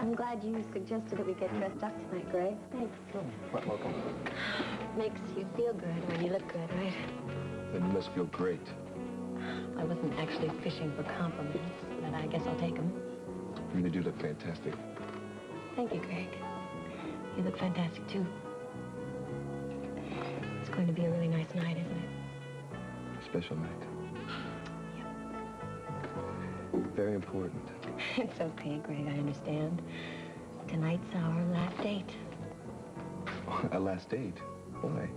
I'm glad you suggested that we get dressed up tonight, Greg. Thanks. What, welcome? Makes you feel good when you look good, right? Then you must feel great. I wasn't actually fishing for compliments, but I guess I'll take them. You really do look fantastic. Thank you, Greg. You look fantastic, too. It's going to be a really nice night, isn't it? Special night. Yep. Very important. It's okay, Greg, I understand. Tonight's our last date. A last date? Why?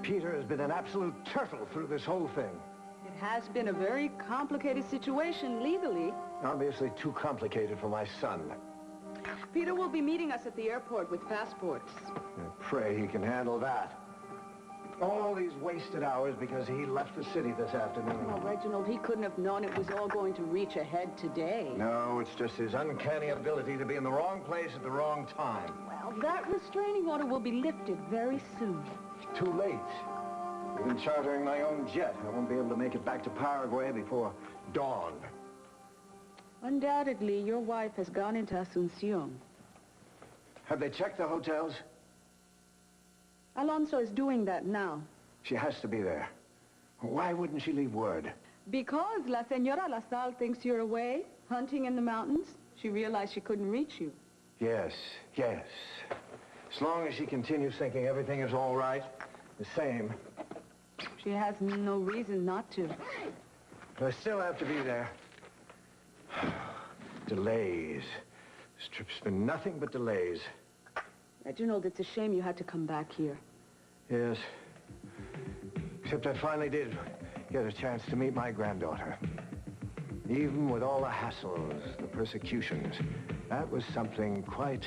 Peter has been an absolute turtle through this whole thing. It has been a very complicated situation legally. Obviously too complicated for my son. Peter will be meeting us at the airport with passports. I pray he can handle that. All these wasted hours because he left the city this afternoon. Oh, Reginald, he couldn't have known it was all going to reach a head today. No, it's just his uncanny ability to be in the wrong place at the wrong time. Well, that restraining order will be lifted very soon. Too late. Even chartering my own jet, I won't be able to make it back to Paraguay before dawn. Undoubtedly, your wife has gone into Asunción. Have they checked the hotels? Alonso is doing that now. She has to be there. Why wouldn't she leave word? Because La Señora LaSalle thinks you're away, hunting in the mountains. She realized she couldn't reach you. Yes, yes. As long as she continues thinking everything is all right, the same. She has no reason not to. I still have to be there. Delays. This trip's been nothing but delays. Reginald, it's a shame you had to come back here. Yes. Except I finally did get a chance to meet my granddaughter. Even with all the hassles, the persecutions, that was something quite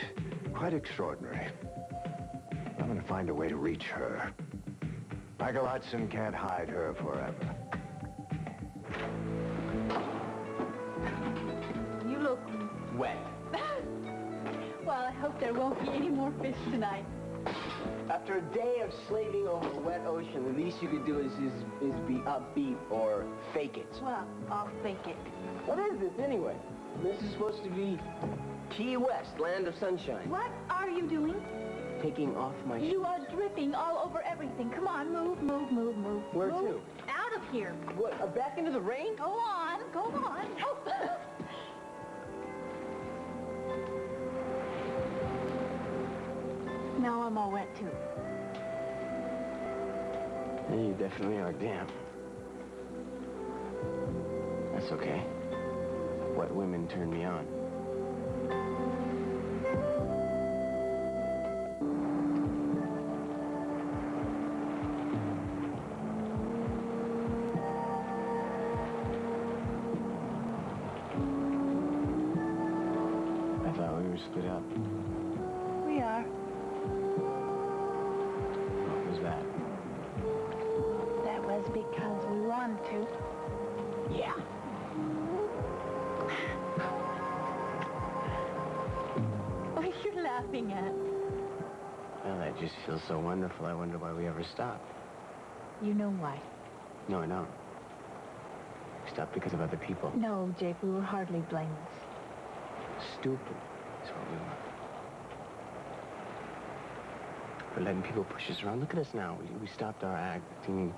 extraordinary. I'm going to find a way to reach her. Michael Hudson can't hide her forever. You look Wet. well. I hope there won't be any more fish tonight. After a day of slaving over a wet ocean, the least you could do is be upbeat or fake it. Well, I'll fake it. What is this anyway? This is supposed to be Key West, land of sunshine. What are you doing? Taking off my shoes. You are dripping all over everything. Come on, move, move, move, move. Where move. to? Out of here. What, back into the rain? Go on, go on. Oh. Now I'm all wet, too. Yeah, you definitely are damp. That's okay. Wet women turn me on. I thought we were split up. We are. What was that? That was because we wanted to. Yeah. What are you laughing at? Well, that just feels so wonderful. I wonder why we ever stopped. You know why. No, I don't. We stopped because of other people. No, Jake, we were hardly blameless. Stupid is what we were. We're letting people push us around. Look at us now. We stopped our acting,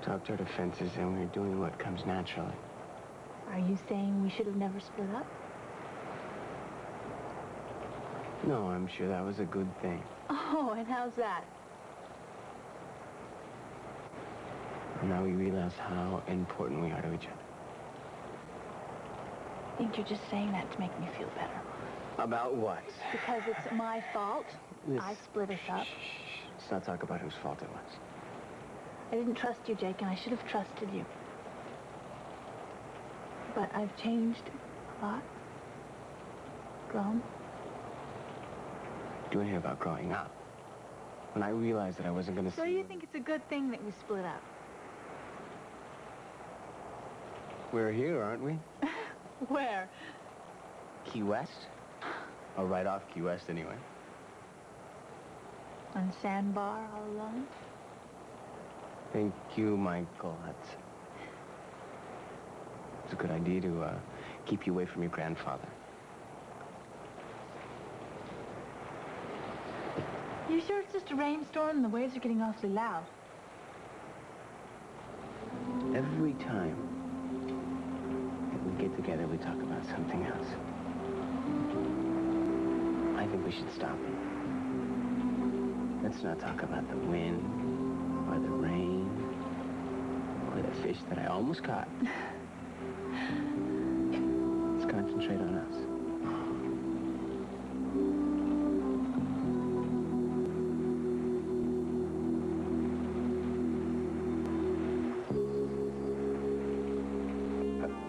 talked our defenses, and we're doing what comes naturally. Are you saying we should have never split up? No, I'm sure that was a good thing. Oh, and how's that? And now we realize how important we are to each other. I think you're just saying that to make me feel better. About what? Because it's my fault. I split us up. Shh. Let's not talk about whose fault it was. I didn't trust you, Jake, and I should have trusted you. But I've changed a lot. Grown. Do you want to hear about growing up? When I realized that I wasn't going to So you think it's a good thing that we split up? We're here, aren't we? Where? Key West? Or right off Key West, anyway. On Sandbar all alone? Thank you, Michael Hudson. It's a good idea to keep you away from your grandfather. You sure it's just a rainstorm? The waves are getting awfully loud. Every time that we get together, we talk about something else. I think we should stop it. Let's not talk about the wind, or the rain, or the fish that I almost caught. Let's concentrate on us.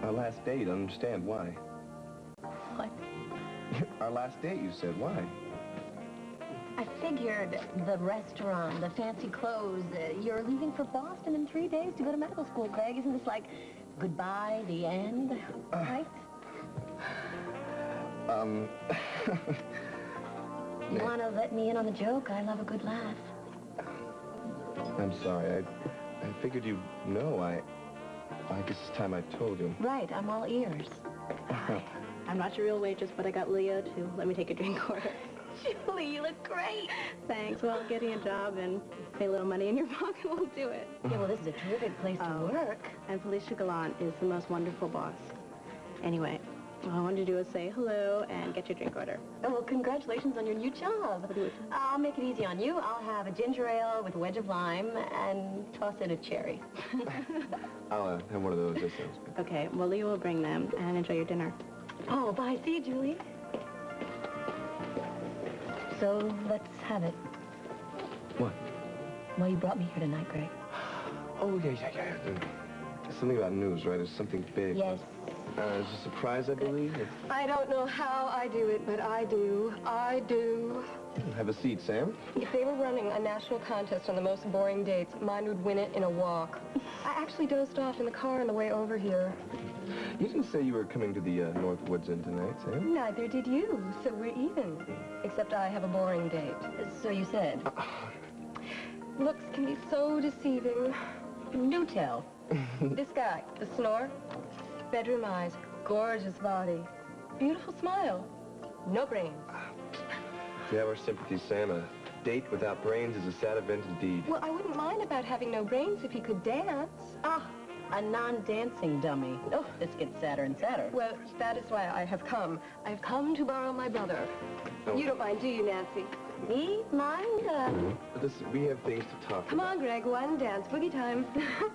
Our last date, I understand why. What? Our last date, you said. Why? I figured the restaurant, the fancy clothes. You're leaving for Boston in 3 days to go to medical school, Greg. Isn't this like goodbye, the end, right? You want to let me in on the joke? I love a good laugh. I'm sorry. I figured you'd know. I guess it's time I told you. Right, I'm all ears. I'm not your real waitress, but I got Leo to let me take a drink order. Julie, you look great. Thanks. Well, getting a job and pay a little money in your pocket will do it. Yeah, well, this is a terrific place to work. And Felicia Gallant is the most wonderful boss. Anyway, all I wanted to do is say hello and get your drink order. Oh, well, congratulations on your new job. I'll make it easy on you. I'll have a ginger ale with a wedge of lime and toss in a cherry. I'll have one of those. That sounds good. Okay, well, Leo will bring them, and enjoy your dinner. Oh, bye. See you, Julie. So, let's have it. What? Well, you brought me here tonight, Greg. Oh, yeah. Something about news, right? It's something big. Yes. It's a surprise, I believe. I don't know how I do it, but I do. I do. Have a seat, Sam. If they were running a national contest on the most boring dates, mine would win it in a walk. I actually dozed off in the car on the way over here. You didn't say you were coming to the North Woods Inn tonight, Sam. Neither did you, so we're even. Except I have a boring date. So you said. Looks can be so deceiving. Do tell. This guy, the snore, bedroom eyes, gorgeous body, beautiful smile, no brains. You have our sympathies, Sam. A date without brains is a sad event indeed. Well, I wouldn't mind about having no brains if he could dance. Ah, a non-dancing dummy. Oh, this gets sadder and sadder. Well, that is why I have come. I've come to borrow my brother. Oh. You don't mind, do you, Nancy? Me? Mind? But listen, we have things to talk Come about. on, Greg, one dance, boogie time. Yeah,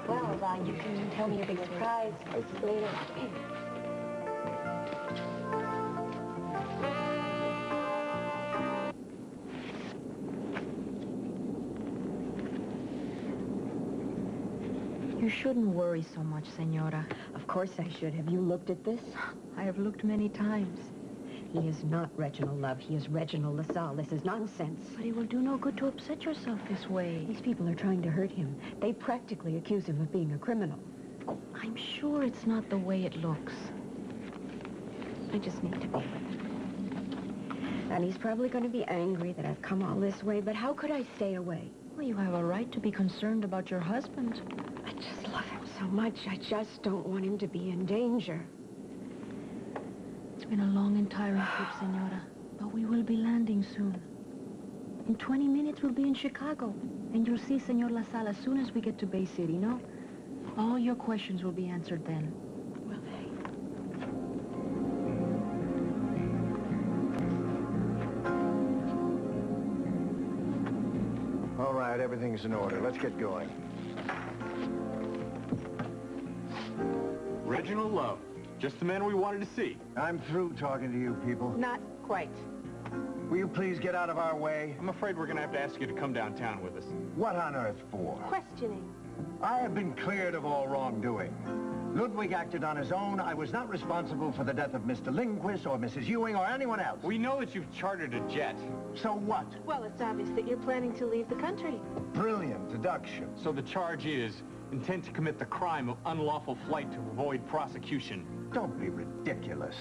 well, you can tell me your big surprise later. You shouldn't worry so much, Senora. Of course I should. Have you looked at this? I have looked many times. He is not Reginald Love. He is Reginald LaSalle. This is nonsense. But it will do no good to upset yourself this way. These people are trying to hurt him. They practically accuse him of being a criminal. I'm sure it's not the way it looks. I just need to be with him. And he's probably going to be angry that I've come all this way, but how could I stay away? Well, you have a right to be concerned about your husband. I just love him so much. I just don't want him to be in danger. It's been a long and tiring trip, Senora, but we will be landing soon. In 20 minutes, we'll be in Chicago, and you'll see Senor LaSalle as soon as we get to Bay City, no? All your questions will be answered then. Will they? All right, everything's in order. Let's get going. Reginald Love. Just the man we wanted to see. I'm through talking to you people. Not quite. Will you please get out of our way? I'm afraid we're going to have to ask you to come downtown with us. What on earth for? Questioning. I have been cleared of all wrongdoing. Ludwig acted on his own. I was not responsible for the death of Mr. Lindquist or Mrs. Ewing or anyone else. We know that you've chartered a jet. So what? Well, it's obvious that you're planning to leave the country. Brilliant deduction. So the charge is intent to commit the crime of unlawful flight to avoid prosecution. Don't be ridiculous.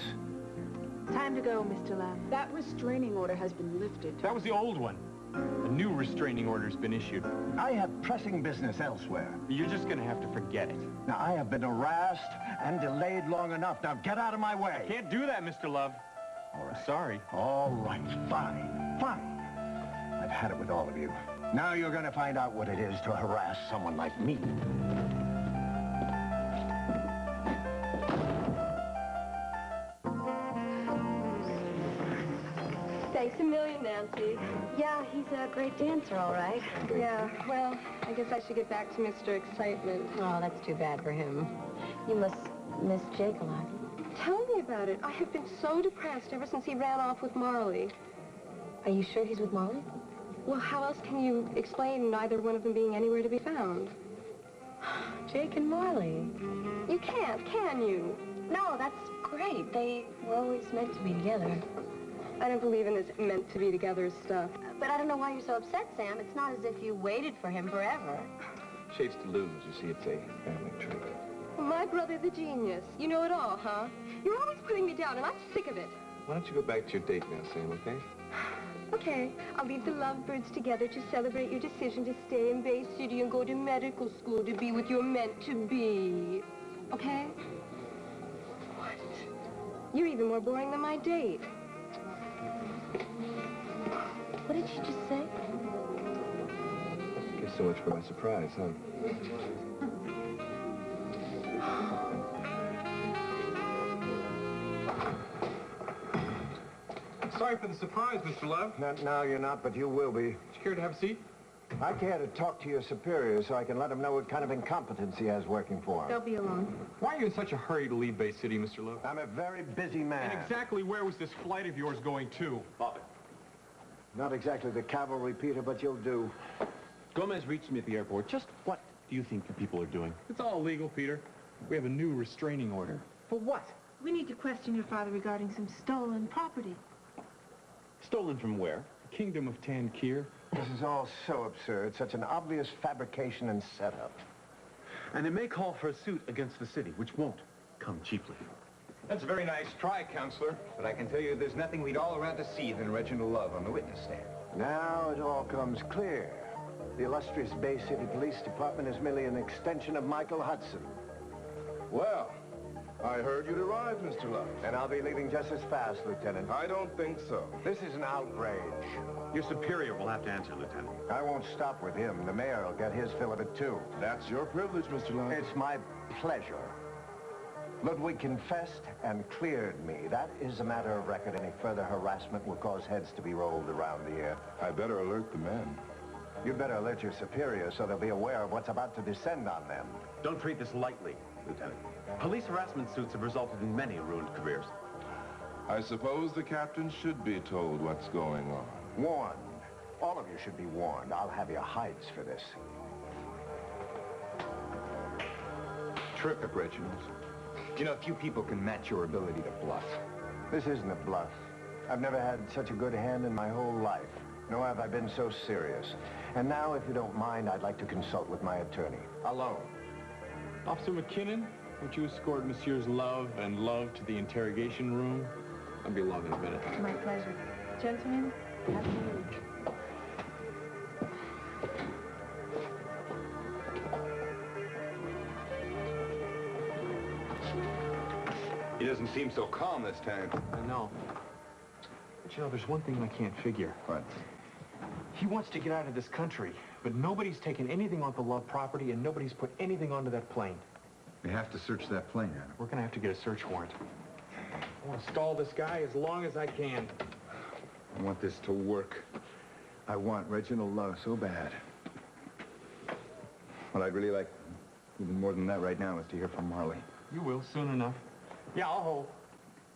Time to go, Mr. Love. That restraining order has been lifted. That was the old one. A new restraining order's been issued. I have pressing business elsewhere. You're just gonna have to forget it. Now, I have been harassed and delayed long enough. Now, get out of my way. Can't do that, Mr. Love. All right. Sorry. All right, fine, fine. I've had it with all of you. Now you're going to find out what it is to harass someone like me. Thanks a million, Nancy. Yeah, he's a great dancer, all right. Yeah, well, I guess I should get back to Mr. Excitement. Oh, that's too bad for him. You must miss Jake a lot. Tell me about it. I have been so depressed ever since he ran off with Marley. Are you sure he's with Molly? Well, how else can you explain neither one of them being anywhere to be found? Jake and Marley. You can't, can you? No, that's great. They were always meant to be together. I don't believe in this meant-to-be-together stuff. But I don't know why you're so upset, Sam. It's not as if you waited for him forever. Shades to lose. You see, it's a family trait. My brother, the genius. You know it all, huh? You're always putting me down, and I'm sick of it. Why don't you go back to your date now, Sam, okay? Okay, I'll leave the lovebirds together to celebrate your decision to stay in Bay City and go to medical school to be with your meant-to-be. Okay? What? You're even more boring than my date. What did she just say? Guess so much for my surprise, huh? Sorry for the surprise, Mr. Love. No, you're not, but you will be. Would you care to have a seat? I care to talk to your superiors so I can let them know what kind of incompetence he has working for him. They'll be alone. Why are you in such a hurry to leave Bay City, Mr. Love? I'm a very busy man. And exactly where was this flight of yours going to? Bobby. Not exactly the cavalry, Peter, but you'll do. Gomez reached me at the airport. Just what do you think the people are doing? It's all legal, Peter. We have a new restraining order. For what? We need to question your father regarding some stolen property. Stolen from where? Kingdom of Tankir. This is all so absurd. Such an obvious fabrication and setup. And it may call for a suit against the city, which won't come cheaply. That's a very nice try, Counselor. But I can tell you there's nothing we'd all rather see than Reginald Love on the witness stand. Now it all comes clear. The illustrious Bay City Police Department is merely an extension of Michael Hudson. Well, I heard you'd arrived, Mr. Love. And I'll be leaving just as fast, Lieutenant. I don't think so. This is an outrage. Your superior will have to answer, Lieutenant. I won't stop with him. The mayor will get his fill of it, too. That's your privilege, Mr. Love. It's my pleasure. Ludwig confessed and cleared me. That is a matter of record. Any further harassment will cause heads to be rolled around here. I better alert the men. You'd better alert your superiors so they'll be aware of what's about to descend on them. Don't treat this lightly, Lieutenant. Police harassment suits have resulted in many ruined careers. I suppose the captain should be told what's going on. Warned. All of you should be warned. I'll have your hides for this. Terrific, Reginald. You know, few people can match your ability to bluff. This isn't a bluff. I've never had such a good hand in my whole life. Nor have I been so serious. And now, if you don't mind, I'd like to consult with my attorney. Alone. Officer McKinnon, would you escort Messieurs Love and Love to the interrogation room? I'll be along in a minute. My pleasure. Gentlemen, have a minute. He doesn't seem so calm this time. I know. But you know, there's one thing I can't figure. What? He wants to get out of this country, but nobody's taken anything off the Love property and nobody's put anything onto that plane. They have to search that plane, Adam. We're gonna have to get a search warrant. I want to stall this guy as long as I can. I want this to work. I want Reginald Love so bad. What I'd really like, even more than that right now, is to hear from Marley. You will, soon enough. Yeah, I'll hold.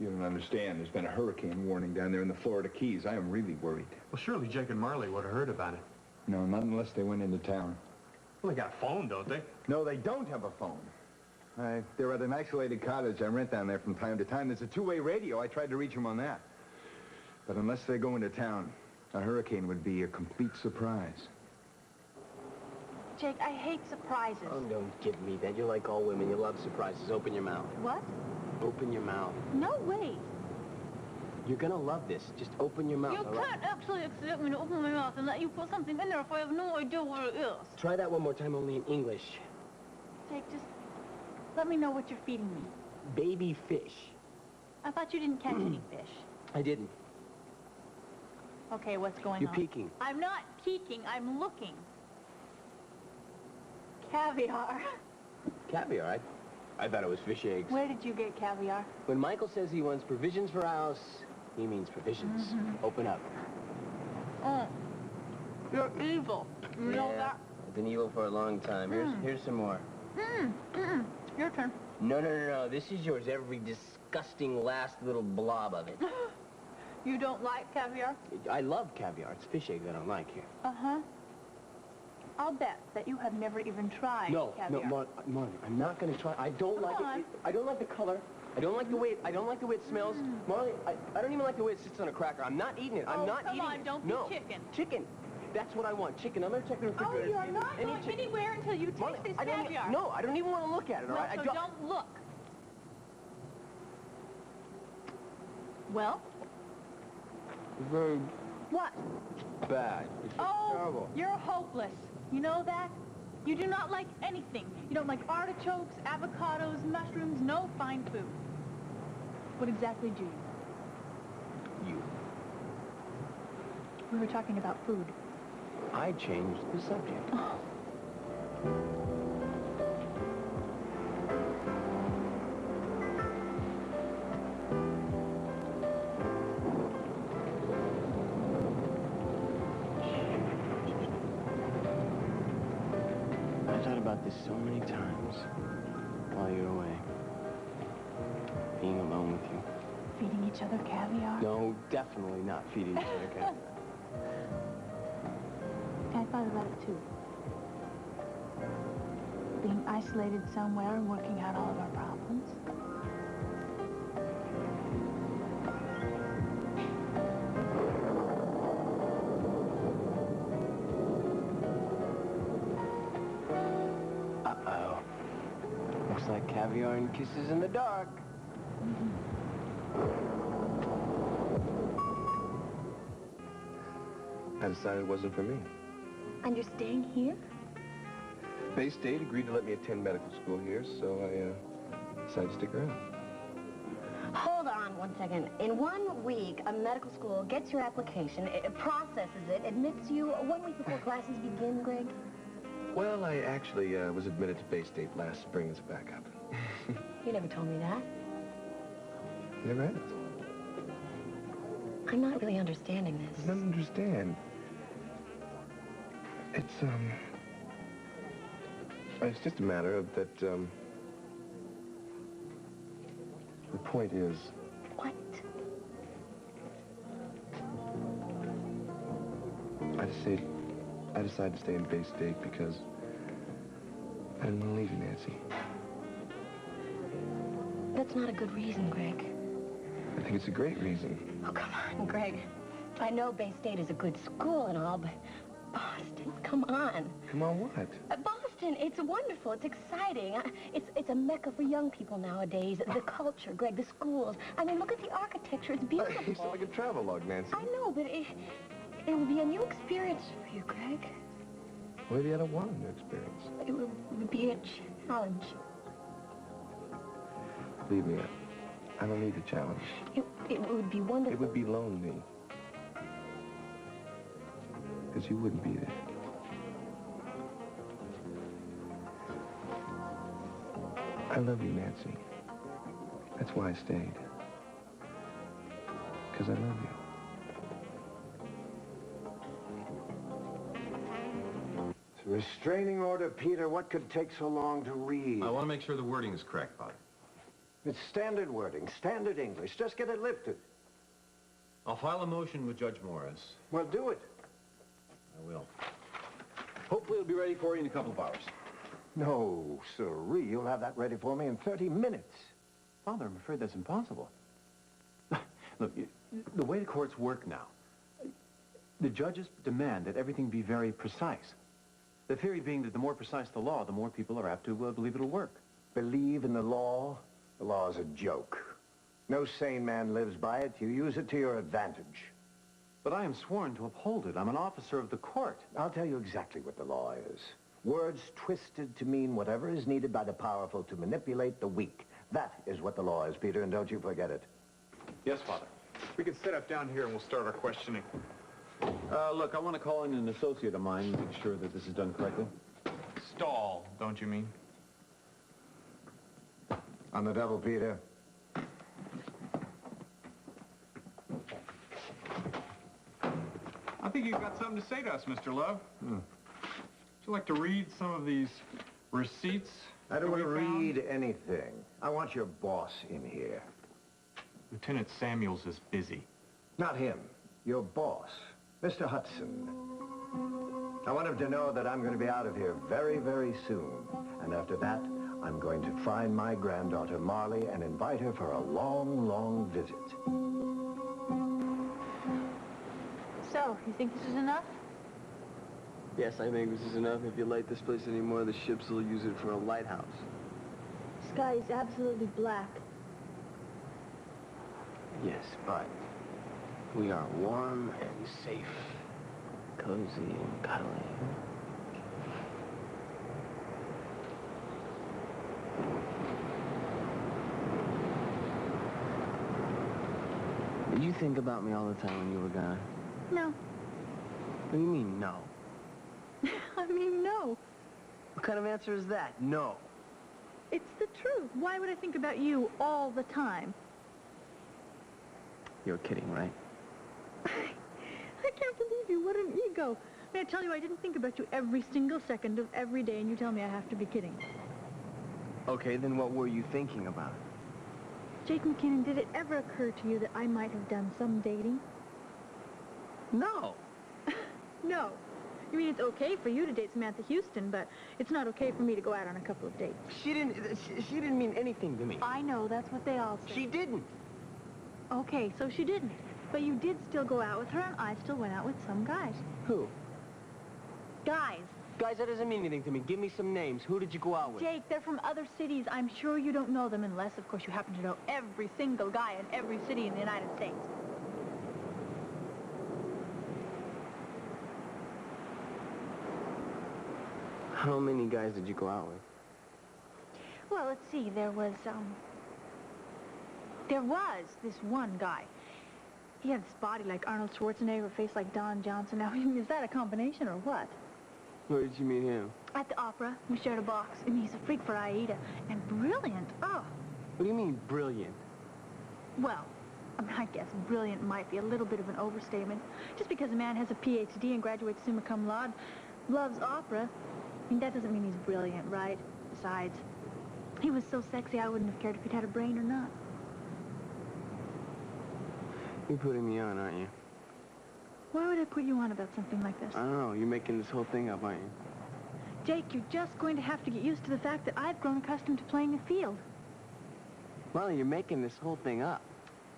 You don't understand. There's been a hurricane warning down there in the Florida Keys. I am really worried. Well, surely Jake and Marley would have heard about it. No, not unless they went into town. Well, they got a phone, don't they? No, they don't have a phone. They're at an isolated cottage I rent down there from time to time. There's a two-way radio. I tried to reach them on that. But unless they go into town, a hurricane would be a complete surprise. Jake, I hate surprises. Oh, don't give me that. You're like all women. You love surprises. Open your mouth. What? Open your mouth. No way. You're gonna love this. Just open your mouth, You all right? can't actually expect me to open my mouth and let you put something in there if I have no idea what it is. Try that one more time, only in English. Jake, just let me know what you're feeding me. Baby fish. I thought you didn't catch any fish. I didn't. Okay, what's going on? You're peeking. I'm not peeking, I'm looking. Caviar. Caviar? I thought it was fish eggs. Where did you get caviar? When Michael says he wants provisions for a house, he means provisions. Open up. Oh, you're evil. You know that? I've been evil for a long time. Here's some more. Your turn. No. This is yours. Every disgusting last little blob of it. You don't like caviar? I love caviar. It's fish eggs I don't like here. Uh-huh. I'll bet that you have never even tried caviar. No, Marty, I'm not going to try. I don't like it. I don't like the color. I don't like the way it smells. Marley, I don't even like the way it sits on a cracker. I'm not eating it. I'm not eating it. Come on, don't be chicken. Chicken. That's what I want. Chicken. I'm going to check the refrigerator. Oh, you're not going anywhere until you taste this caviar. No, I don't even want to look at it, all right? So don't look. Well? Very What? bad. It's terrible. You're hopeless. You know that? You do not like anything. You don't like artichokes, avocados, mushrooms, no fine food. What exactly do you? You. We were talking about food. I changed the subject. Oh. I thought about this so many times while you're away. Being alone with you. Feeding each other caviar? No, definitely not feeding each other caviar. I thought about it too. Being isolated somewhere and working out all of our problems. Uh-oh. Looks like caviar and kisses in the dark. I decided it wasn't for me. And you're staying here? Bay State agreed to let me attend medical school here, so I decided to stick around. Hold on one second. In 1 week, a medical school gets your application, it processes it, admits you 1 week before classes begin, Greg? Well, I actually was admitted to Bay State last spring as a backup. You never told me that. You never has. I'm not really understanding this. I don't understand. It's just a matter of that, the point is... What? I decided to stay in Bay State because I didn't want to leave you, Nancy. That's not a good reason, Greg. I think it's a great reason. Oh, come on, Greg. I know Bay State is a good school and all, but Boston, come on. Come on, what? Boston, it's wonderful. It's exciting. It's a mecca for young people nowadays. The culture, Greg, the schools. I mean, look at the architecture. It's beautiful. You sound like a travelogue, Nancy. I know, but it will be a new experience for you, Greg. Maybe I don't want a new experience. It would be a challenge. Believe me, I don't need a challenge. It would be wonderful. It would be lonely. Because you wouldn't be there. I love you, Nancy. That's why I stayed. Because I love you. It's a restraining order, Peter. What could take so long to read? I want to make sure the wording is correct, Father. It's standard wording, standard English. Just get it lifted. I'll file a motion with Judge Morris. Well, do it. I will. Hopefully it'll be ready for you in a couple of hours. No, sirree. You'll have that ready for me in 30 minutes. Father, I'm afraid that's impossible. Look, the way the courts work now, the judges demand that everything be very precise. The theory being that the more precise the law, the more people are apt to believe it'll work. Believe in the law? The law is a joke. No sane man lives by it. You use it to your advantage. But I am sworn to uphold it. I'm an officer of the court. I'll tell you exactly what the law is. Words twisted to mean whatever is needed by the powerful to manipulate the weak. That is what the law is, Peter, and don't you forget it. Yes, Father. We can set up down here and we'll start our questioning. Look, I want to call in an associate of mine and make sure that this is done correctly. Stall, don't you mean? On the double, Peter. I think you've got something to say to us, Mr. Love. Would you like to read some of these receipts? I don't want to read anything. I want your boss in here. Lieutenant Samuels is busy. Not him. Your boss, Mr. Hudson. I want him to know that I'm going to be out of here very, very soon. And after that, I'm going to find my granddaughter, Marley, and invite her for a long, long visit. So, you think this is enough? Yes, I think this is enough. If you light this place anymore, the ships will use it for a lighthouse. Sky is absolutely black. Yes, but we are warm and safe, cozy and cuddly. Did you think about me all the time when you were gone? No. What do you mean, no? I mean, no. What kind of answer is that? No. It's the truth. Why would I think about you all the time? You're kidding, right? I can't believe you. What an ego. May I tell you, I didn't think about you every single second of every day, and you tell me I have to be kidding. Okay, then what were you thinking about? Jake McKinnon, did it ever occur to you that I might have done some dating? No. No. You mean it's okay for you to date Samantha Houston, but it's not okay for me to go out on a couple of dates. She didn't mean anything to me. I know, that's what they all say. She didn't. Okay, so she didn't. But you did still go out with her, and I still went out with some guys. Who? Guys. Guys, that doesn't mean anything to me. Give me some names. Who did you go out with? Jake, they're from other cities. I'm sure you don't know them unless, of course, you happen to know every single guy in every city in the United States. How many guys did you go out with? Well, let's see. There was this one guy. He had this body like Arnold Schwarzenegger, a face like Don Johnson. Now, is that a combination or what? Where did you meet him? At the opera. We shared a box. I mean, he's a freak for Aida. And brilliant. Oh. What do you mean, brilliant? Well, I mean, I guess brilliant might be a little bit of an overstatement. Just because a man has a Ph.D. and graduates summa cum laude, loves opera, I mean, that doesn't mean he's brilliant, right? Besides, he was so sexy I wouldn't have cared if he'd had a brain or not. You're putting me on, aren't you? Why would I put you on about something like this? I don't know. You're making this whole thing up, aren't you? Jake, you're just going to have to get used to the fact that I've grown accustomed to playing the field. Well, you're making this whole thing up.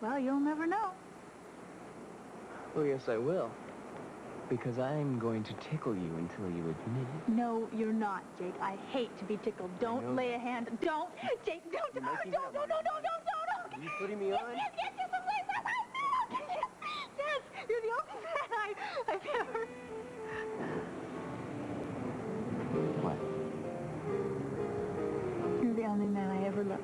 Well, you'll never know. Well, yes, I will. Because I'm going to tickle you until you admit it. No, you're not, Jake. I hate to be tickled. Don't lay a hand. Don't. Jake, don't. Don't. Are you putting me on? Yes. Yes, you're the only man I've ever... What? You're the only man I ever loved.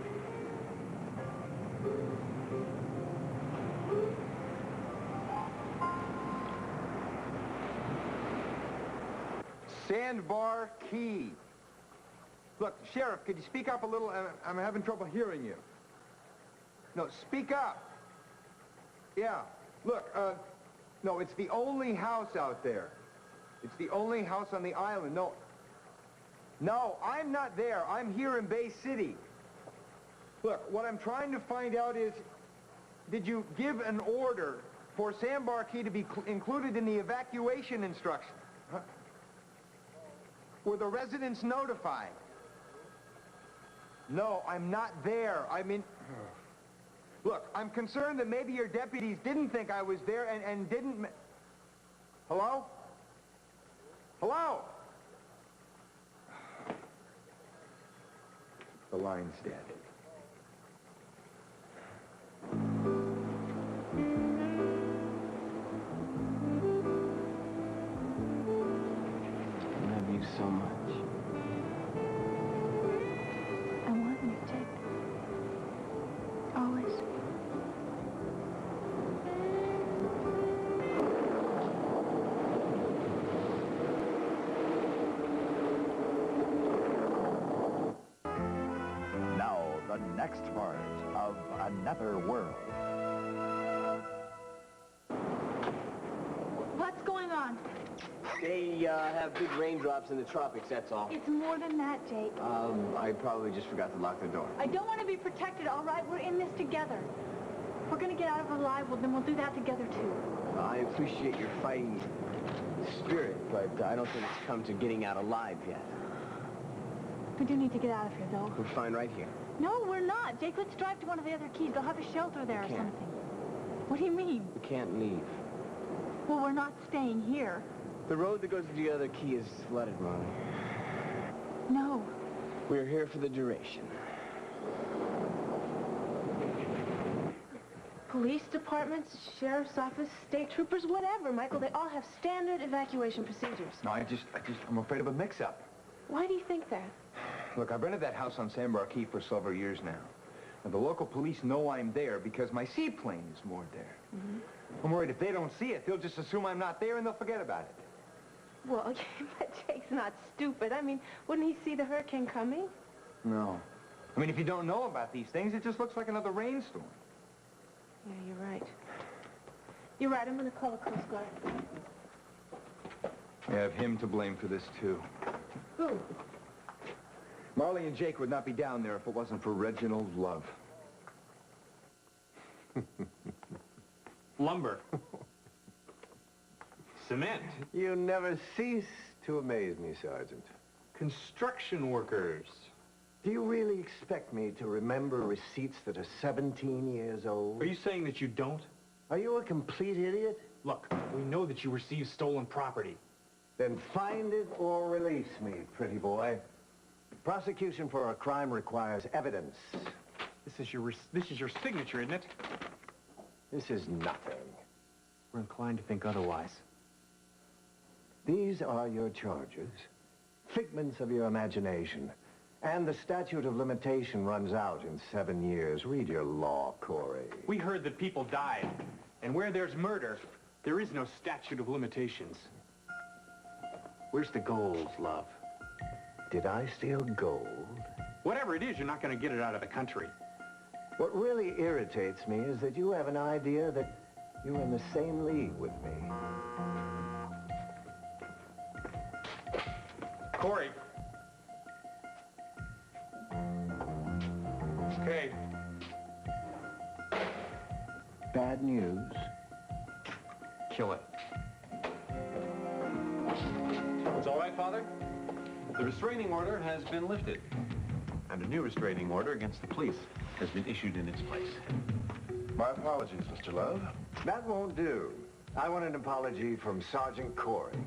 Sandbar Key. Look, Sheriff, could you speak up a little? I'm having trouble hearing you. No, speak up. Yeah. Look, no, it's the only house out there. It's the only house on the island. No, I'm not there. I'm here in Bay City. Look, what I'm trying to find out is, did you give an order for Sandbar Key to be included in the evacuation instructions? Huh? Were the residents notified? No, I'm not there. I mean... Look, I'm concerned that maybe your deputies didn't think I was there and didn't... Hello? Hello? The line's dead. next part of Another World. What's going on? They have big raindrops in the tropics, that's all. It's more than that, Jake. I probably just forgot to lock the door. I don't want to be protected, all right? We're in this together. If we're going to get out of it alive, well, then we'll do that together, too. I appreciate your fighting spirit, but I don't think it's come to getting out alive yet. We do need to get out of here, though. We're fine right here. No, we're not. Jake, let's drive to one of the other keys. They'll have a shelter there or something. What do you mean? We can't leave. Well, we're not staying here. The road that goes to the other key is flooded, Molly. No. We're here for the duration. Police departments, sheriff's office, state troopers, whatever, Michael. They all have standard evacuation procedures. No, I'm afraid of a mix-up. Why do you think that? Look, I've rented that house on Sandbar Key for several years now. And the local police know I'm there because my seaplane is moored there. Mm-hmm. I'm worried if they don't see it, they'll just assume I'm not there and they'll forget about it. Well, but Jake's not stupid. I mean, wouldn't he see the hurricane coming? No. I mean, if you don't know about these things, it just looks like another rainstorm. Yeah, you're right. You're right. I'm going to call the Coast Guard. I have him to blame for this, too. Who? Marley and Jake would not be down there if it wasn't for Reginald Love. Lumber. Cement. You never cease to amaze me, Sergeant. Construction workers. Do you really expect me to remember receipts that are 17 years old? Are you saying that you don't? Are you a complete idiot? Look, we know that you received stolen property. Then find it or release me, pretty boy. Prosecution for a crime requires evidence. This is your signature, isn't it? This is nothing. We're inclined to think otherwise. These are your charges, figments of your imagination. And the statute of limitation runs out in 7 years. Read your law, Corey. We heard that people died. And where there's murder, there is no statute of limitations. Where's the gold, love? Did I steal gold? Whatever it is, you're not going to get it out of the country. What really irritates me is that you have an idea that you're in the same league with me. Corey. Okay. Bad news? Kill it. It's all right, Father? The restraining order has been lifted, and a new restraining order against the police has been issued in its place. My apologies, Mr. Love. That won't do. I want an apology from Sergeant Corey.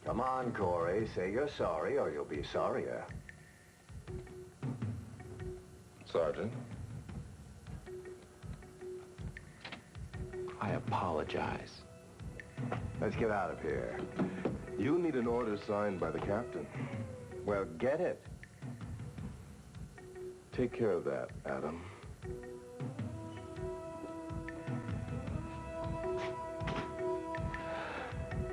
Come on, Corey. Say you're sorry, or you'll be sorrier. Sergeant. I apologize. Let's get out of here. You'll need an order signed by the captain. Well, get it. Take care of that, Adam.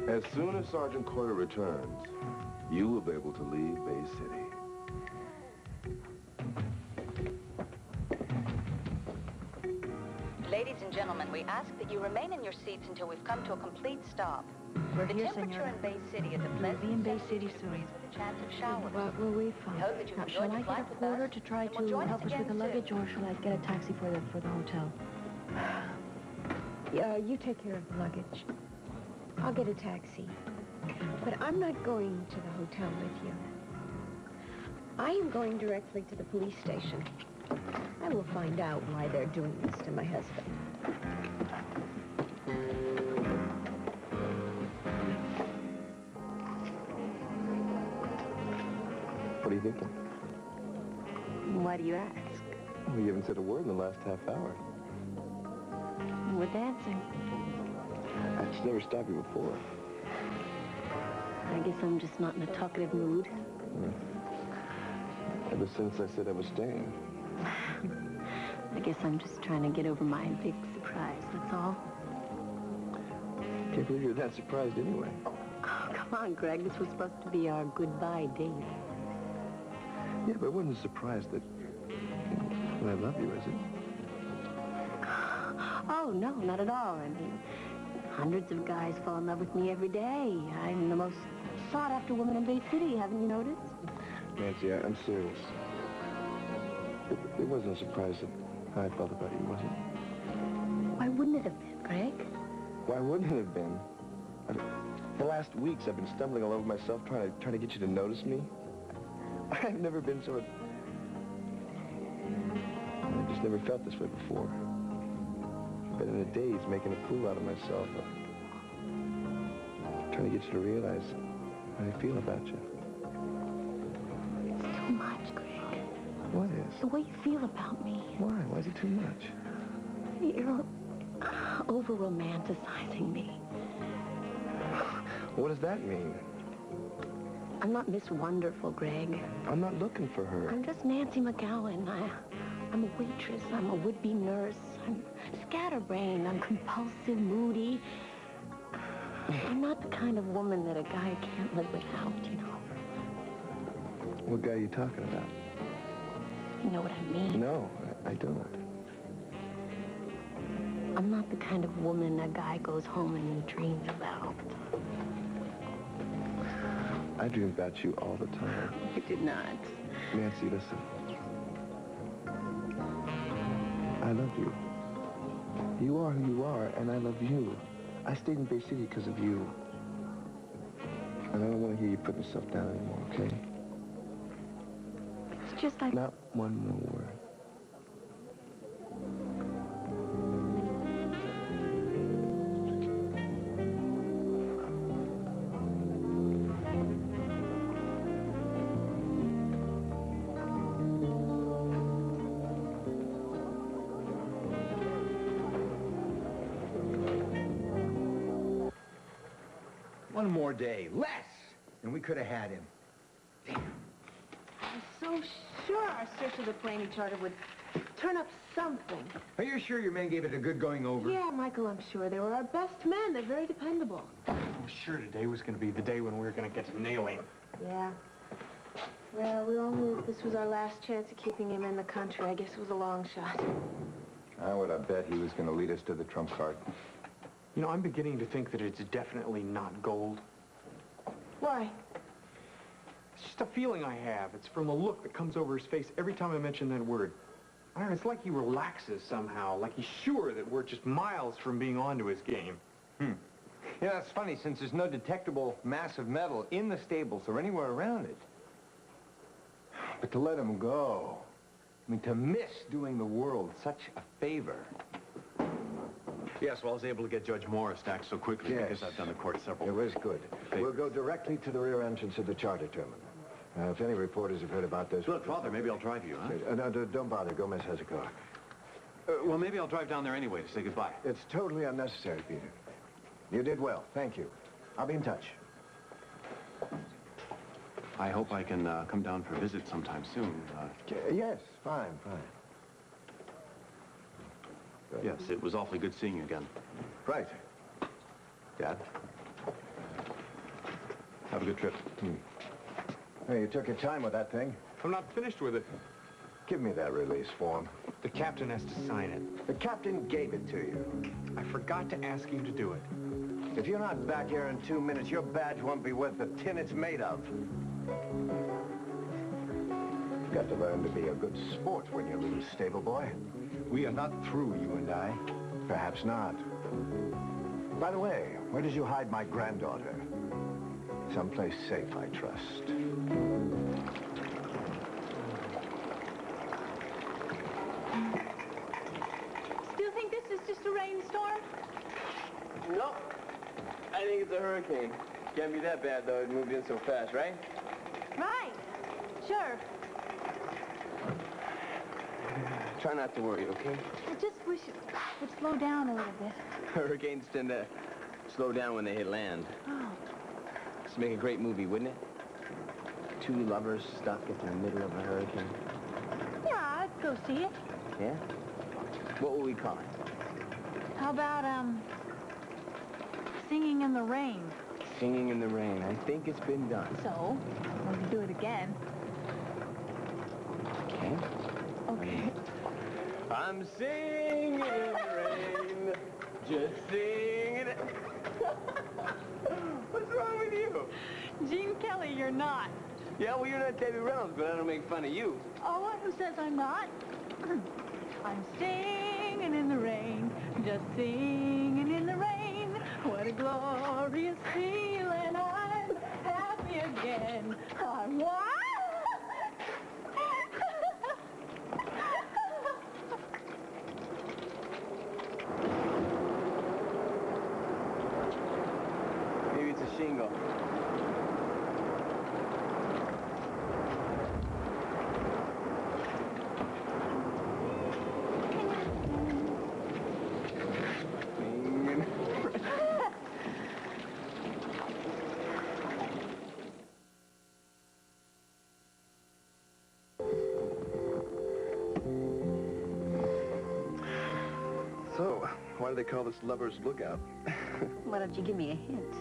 As soon as Sergeant Corey returns, you will be able to leave Bay City. Ladies and gentlemen, we ask that you remain in your seats until we've come to a complete stop. We're The here, temperature senora. in Bay City is a We'll pleasant be in Bay 70 City degrees soon. with a chance of showers. What will we find? We hope that you Now, enjoyed shall the I get flight a with porter us, to try and we'll to join help us with again the luggage, soon. or shall I get a taxi for the hotel? Yeah, you take care of the luggage. I'll get a taxi. But I'm not going to the hotel with you. I am going directly to the police station. I will find out why they're doing this to my husband. What are you thinking? Why do you ask? Well, you haven't said a word in the last half hour. We're dancing. I've never stopped you before. I guess I'm just not in a talkative mood. Ever since I said I was staying. I guess I'm just trying to get over my big surprise, that's all. Can't believe you're that surprised anyway. Oh, come on, Greg. This was supposed to be our goodbye date. Yeah, but I wasn't surprised that I love you, is it? Oh, no, not at all. I mean, hundreds of guys fall in love with me every day. I'm the most sought-after woman in Bay City, haven't you noticed? Nancy, I'm serious. It wasn't a surprise that how I felt about you, was it? Why wouldn't it have been, Greg? Why wouldn't it have been? The last weeks, I've been stumbling all over myself trying to get you to notice me. I've never been so... I just never felt this way before. I've been in a daze making a fool out of myself. Trying to get you to realize how I feel about you. It's too much, Greg. What is? The way you feel about me. Why? Why is it too much? You're over-romanticizing me. What does that mean? I'm not Miss Wonderful, Greg. I'm not looking for her. I'm just Nancy McGowan. I'm a waitress. I'm a would-be nurse. I'm scatterbrained. I'm compulsive, moody. I'm not the kind of woman that a guy can't live without, you know. What guy are you talking about? You know what I mean? No, I don't. I'm not the kind of woman a guy goes home and dreams about. I dream about you all the time. You did not. Nancy, listen. I love you. You are who you are, and I love you. I stayed in Bay City because of you. And I don't want to hear you put yourself down anymore, okay? It's just like... Not one more word. One more day, less, and we could have had him. I'm so sure our search of the plane he chartered would turn up something. Are you sure your men gave it a good going over? Yeah, Michael, I'm sure. They were our best men. They're very dependable. I was sure today was going to be the day when we were going to get to nailing. Yeah. Well, we all knew this was our last chance of keeping him in the country. I guess it was a long shot. I would have bet he was going to lead us to the trump card. You know, I'm beginning to think that it's definitely not gold. Why? It's just a feeling I have. It's from the look that comes over his face every time I mention that word. I don't know, it's like he relaxes somehow, like he's sure that we're just miles from being onto his game. Yeah, it's funny, since there's no detectable mass of metal in the stables or anywhere around it. But to let him go, I mean, to miss doing the world such a favor. Yes, well, I was able to get Judge Morris back so quickly because I've done the court several... It was good. We'll go directly to the rear entrance of the charter terminal. If any reporters have heard about this... Look, Father, maybe I'll drive you, huh? No, don't bother. Gomez has a car. Well, maybe I'll drive down there anyway to say goodbye. It's totally unnecessary, Peter. You did well. Thank you. I'll be in touch. I hope I can come down for a visit sometime soon. Yes, fine. Yes, it was awfully good seeing you again. Right. Dad? Have a good trip. Hey, you took your time with that thing. I'm not finished with it. Give me that release form. The captain has to sign it. The captain gave it to you. I forgot to ask him to do it. If you're not back here in 2 minutes, your badge won't be worth the tin it's made of. You've got to learn to be a good sport when you lose, stable boy. We are not through, you and I. Perhaps not. By the way, where did you hide my granddaughter? Someplace safe, I trust. Still think this is just a rainstorm? No. I think it's a hurricane. Can't be that bad, though. It moved in so fast, right? Right. Sure. Try not to worry, okay? I just wish it would slow down a little bit. Hurricanes tend to slow down when they hit land. Oh. This would make a great movie, wouldn't it? Two lovers stuck in the middle of a hurricane. Yeah, I'd go see it. Yeah? What will we call it? How about, Singing in the Rain? Singing in the Rain. I think it's been done. So, we'll do it again. Okay. Okay. I'm singing in the rain, just singing. What's wrong with you? Gene Kelly, you're not. Yeah, well, you're not Debbie Reynolds, but I don't make fun of you. Oh, who says I'm not? I'm singing in the rain, just singing in the rain. What a glorious feeling, I'm happy again. I'm what? Maybe it's a shingle. So, why do they call this Lover's Lookout? Why don't you give me a hint?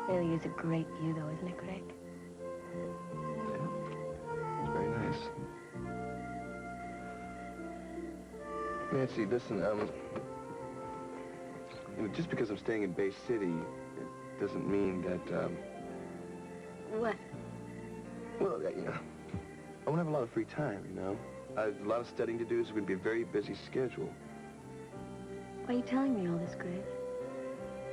Really is a great view, though, isn't it, Greg? It's very nice. Nancy, listen, just because I'm staying in Bay City, it doesn't mean that, What? well, I won't have a lot of free time, I have a lot of studying to do. It's going to be a very busy schedule. Why are you telling me all this, Greg?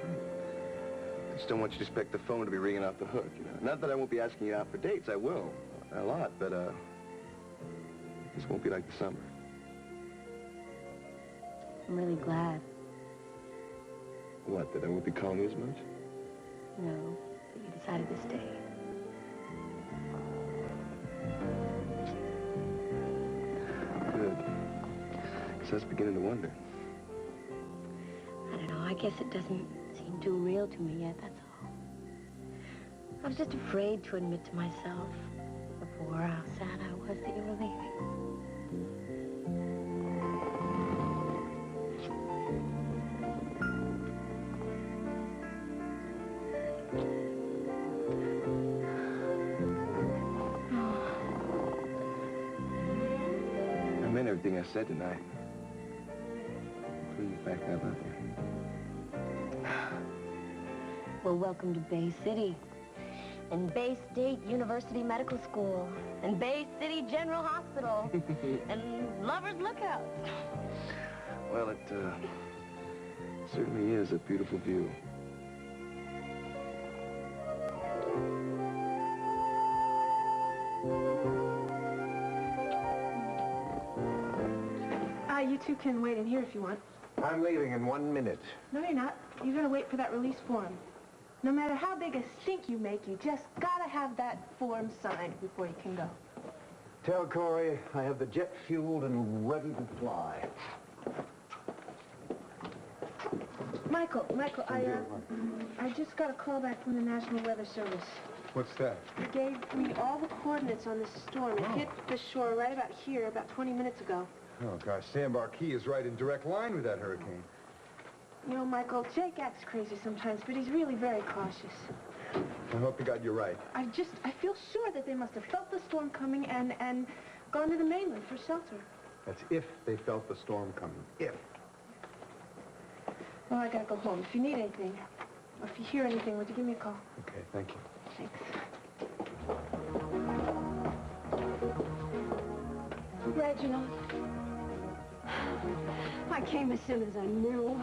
I just don't want you to expect the phone to be ringing off the hook, Not that I won't be asking you out for dates. I will. A lot, but, this won't be like the summer. I'm really glad. What, that I won't be calling you as much? No, that you decided to stay. Good. So I was beginning to wonder. I don't know, I guess it doesn't seem too real to me yet, that's all. I was just afraid to admit to myself before how sad I was that you were leaving. I meant everything I said tonight. Including the fact that I love you. Well, welcome to Bay City. And Bay State University Medical School. And Bay City General Hospital. And Lover's Lookout. Well, it certainly is a beautiful view. You two can wait in here if you want. I'm leaving in 1 minute. No, you're not. You're going to wait for that release form. No matter how big a stink you make, you just got to have that form signed before you can go. Tell Corey I have the jet fueled and ready to fly. Michael, I just got a call back from the National Weather Service. What's that? They gave me all the coordinates on this storm. It hit the shore right about here about 20 minutes ago. Oh, gosh, Sandbar Key is right in direct line with that hurricane. You know, Michael, Jake acts crazy sometimes, but he's really very cautious. I hope to God you're right. I feel sure that they must have felt the storm coming and gone to the mainland for shelter. That's if they felt the storm coming. If. Well, I gotta go home. If you need anything, or if you hear anything, would you give me a call? Okay, thank you. Thanks. Reginald, I came as soon as I knew.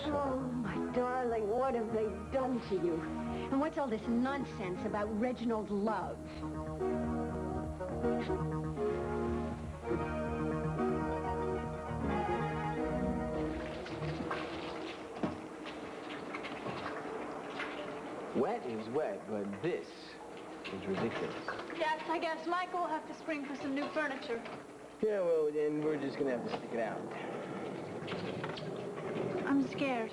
Oh, my darling, what have they done to you? And what's all this nonsense about Reginald Love? Wet is wet, but this is ridiculous. Yes, I guess Michael will have to spring for some new furniture. Yeah, well, then we're just gonna have to stick it out. I'm scared.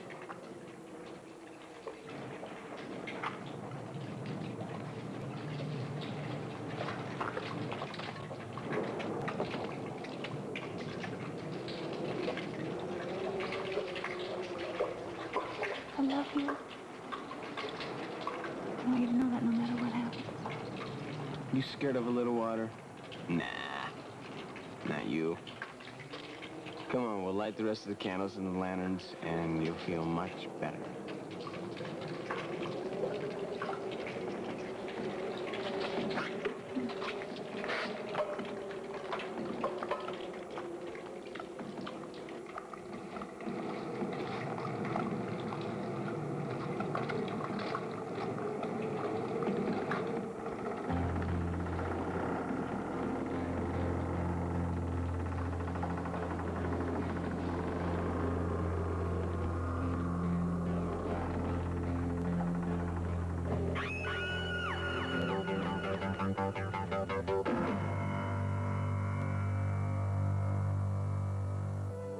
I love you. I want you to know that no matter what happens. You scared of a little water? Nah, not you. Come on, we'll light the rest of the candles and the lanterns, and you'll feel much better.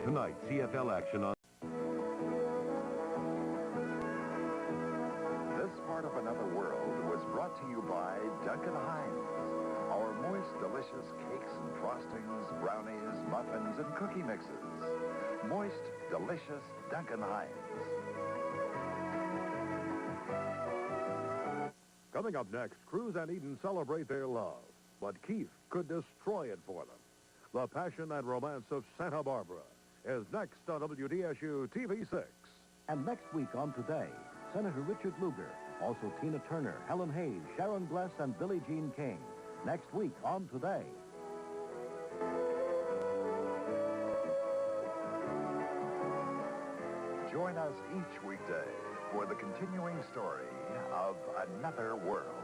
Tonight, CFL action on... This part of Another World was brought to you by Duncan Hines. Our moist, delicious cakes and frostings, brownies, muffins, and cookie mixes. Moist, delicious Duncan Hines. Coming up next, Cruz and Eden celebrate their love, but Keith could destroy it for them. The passion and romance of Santa Barbara is next on WDSU TV6. And next week on Today, Senator Richard Lugar, also Tina Turner, Helen Hayes, Sharon Bless, and Billie Jean King. Next week on Today. Join us each weekday for the continuing story of Another World.